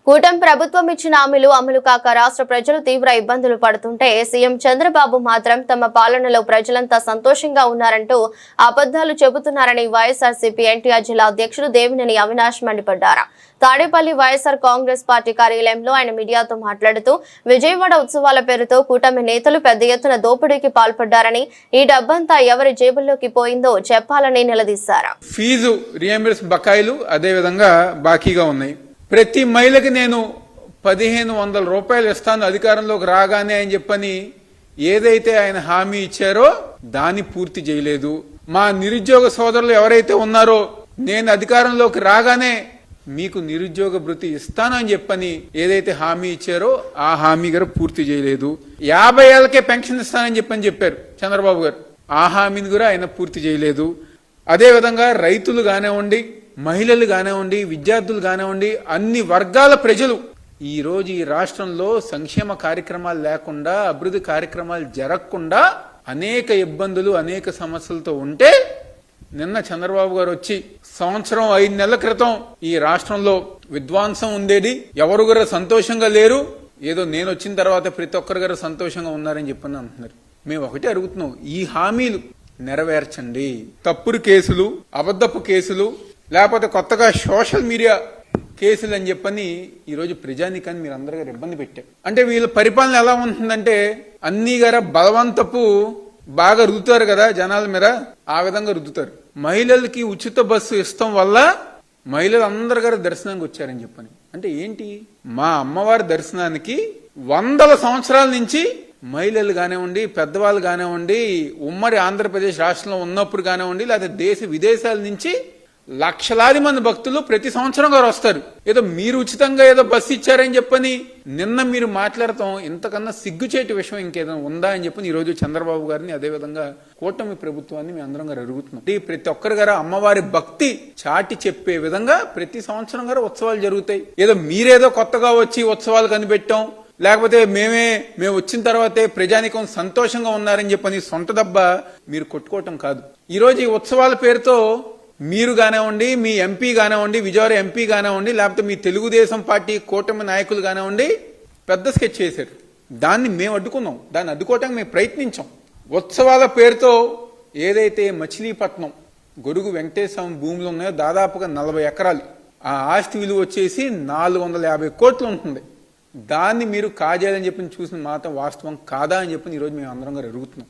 కూటమి ప్రభుత్వం ఇచ్చిన హామీలు అమలు కాక రాష్ట్ర ప్రజలు తీవ్ర ఇబ్బందులు పడుతుంటే సీఎం చంద్రబాబు మాత్రం తమ పాలనలో ప్రజలంతా సంతోషంగా ఉన్నారంటూ అబద్ధాలు చెబుతున్నారని వైఎస్ఆర్సీపీ ఎన్టీఆర్ జిల్లా అధ్యక్షుడు దేవినేని అవినాష్ మండిపడ్డారు. తాడేపల్లి వైఎస్ఆర్ కాంగ్రెస్ పార్టీ కార్యాలయంలో ఆయన మీడియాతో మాట్లాడుతూ విజయవాడ ఉత్సవాల పేరుతో కూటమి నేతలు పెద్ద ఎత్తున దోపిడీకి పాల్పడ్డారని, ఈ డబ్బంతా ఎవరి జేబుల్లోకి పోయిందో చెప్పాలని నిలదీశారు. ఫీజు రియంబర్స్ బకాయిలు అదే విధంగా బాకీగా ఉన్నాయి. ప్రతి మహిళకి నేను 1500 రూపాయలు ఇస్తాను అధికారంలోకి రాగానే అని చెప్పని ఏదైతే ఆయన హామీ ఇచ్చారో దాన్ని పూర్తి చేయలేదు. మా నిరుద్యోగ సోదరులు ఎవరైతే ఉన్నారో నేను అధికారంలోకి రాగానే మీకు నిరుద్యోగ భృతి ఇస్తాను అని చెప్పని ఏదైతే హామీ ఇచ్చారో ఆ హామీ గారు పూర్తి చేయలేదు. 50 ఏళ్ళకే పెన్షన్ ఇస్తానని చెప్పారు చంద్రబాబు గారు. ఆ హామీని కూడా ఆయన పూర్తి చేయలేదు. అదేవిధంగా రైతులు కానివ్వండి, మహిళలు కానివ్వండి, విద్యార్థులు కానివ్వండి, అన్ని వర్గాల ప్రజలు ఈ రోజు ఈ రాష్ట్రంలో సంక్షేమ కార్యక్రమాలు లేకుండా, అభివృద్ధి కార్యక్రమాలు జరగకుండా అనేక ఇబ్బందులు, అనేక సమస్యలతో ఉంటే నిన్న చంద్రబాబు గారు వచ్చి సంవత్సరం 5 నెలల క్రితం ఈ రాష్ట్రంలో విధ్వంసం ఉండేది, ఎవరు కూడా సంతోషంగా లేరు, ఏదో నేను వచ్చిన తర్వాత ప్రతి ఒక్కరు గారు సంతోషంగా ఉన్నారని చెప్పని అంటున్నారు. మేము ఒకటే అడుగుతున్నాం, ఈ హామీలు నెరవేర్చండి. తప్పుడు కేసులు, అబద్ధపు కేసులు, లేకపోతే కొత్తగా సోషల్ మీడియా కేసులు అని చెప్పని ఈరోజు ప్రజానికాన్ని మీరు అందరూ గారు ఇబ్బంది పెట్టారు. అంటే వీళ్ళ పరిపాలన ఎలా ఉంటుందంటే అన్ని గారు బలవంతపు బాగా రుద్దుతారు కదా జనాల మీద, ఆ విధంగా రుద్దుతారు. మహిళలకి ఉచిత బస్సు ఇష్టం వల్ల మహిళలు అందరు గారు దర్శనానికి వచ్చారని చెప్పని. అంటే ఏంటి, మా అమ్మవారి దర్శనానికి 100 సంవత్సరాల నుంచి మహిళలు కానివ్వండి, పెద్దవాళ్ళు కానివ్వండి, ఉమ్మడి ఆంధ్రప్రదేశ్ రాష్ట్రంలో ఉన్నప్పుడు కానివ్వండి, లేదా దేశ విదేశాల నుంచి లక్షలాది మంది భక్తులు ప్రతి సంవత్సరం గారు వస్తారు. ఏదో మీరు ఉచితంగా ఏదో బస్సు ఇచ్చారని చెప్పని నిన్న మీరు మాట్లాడతాం ఇంతకన్నా సిగ్గుచేటి విషయం ఇంకేదైనా ఉందా అని చెప్పని ఈ రోజు చంద్రబాబు గారిని, అదేవిధంగా కూటమి ప్రభుత్వాన్ని మేము అందరం గారు అడుగుతున్నాం. ప్రతి ఒక్కరి గారు అమ్మవారి భక్తి చాటి చెప్పే విధంగా ప్రతి సంవత్సరం గారు ఉత్సవాలు జరుగుతాయి. ఏదో మీరేదో కొత్తగా వచ్చి ఉత్సవాలు కనిపెట్టాం, లేకపోతే మేము వచ్చిన తర్వాతే ప్రజానికం సంతోషంగా ఉన్నారని చెప్పని సొంత దెబ్బ మీరు కొట్టుకోవటం కాదు. ఈ రోజు ఈ ఉత్సవాల పేరుతో మీరు కానివ్వండి, మీ ఎంపీ కానివ్వండి, విజయవాడ ఎంపీ కానివ్వండి, లేకపోతే మీ తెలుగుదేశం పార్టీ కూటమి నాయకులు కానివ్వండి పెద్ద స్కెచ్ చేశారు. దాన్ని మేము అడ్డుకున్నాం, దాన్ని అడ్డుకోవటానికి మేము ప్రయత్నించాం. ఉత్సవాల పేరుతో ఏదైతే మచిలీపట్నం గొడుగు వెంకటేశ్వర భూములు ఉన్నాయో దాదాపుగా 40 ఎకరాలు, ఆ ఆస్తి విలువ వచ్చేసి 450 కోట్లు ఉంటుంది. దాన్ని మీరు కాజేయాలని చెప్పి చూసిన మాత్రం వాస్తవం కాదా అని చెప్పి ఈరోజు మేము అందరం గారు అడుగుతున్నాం.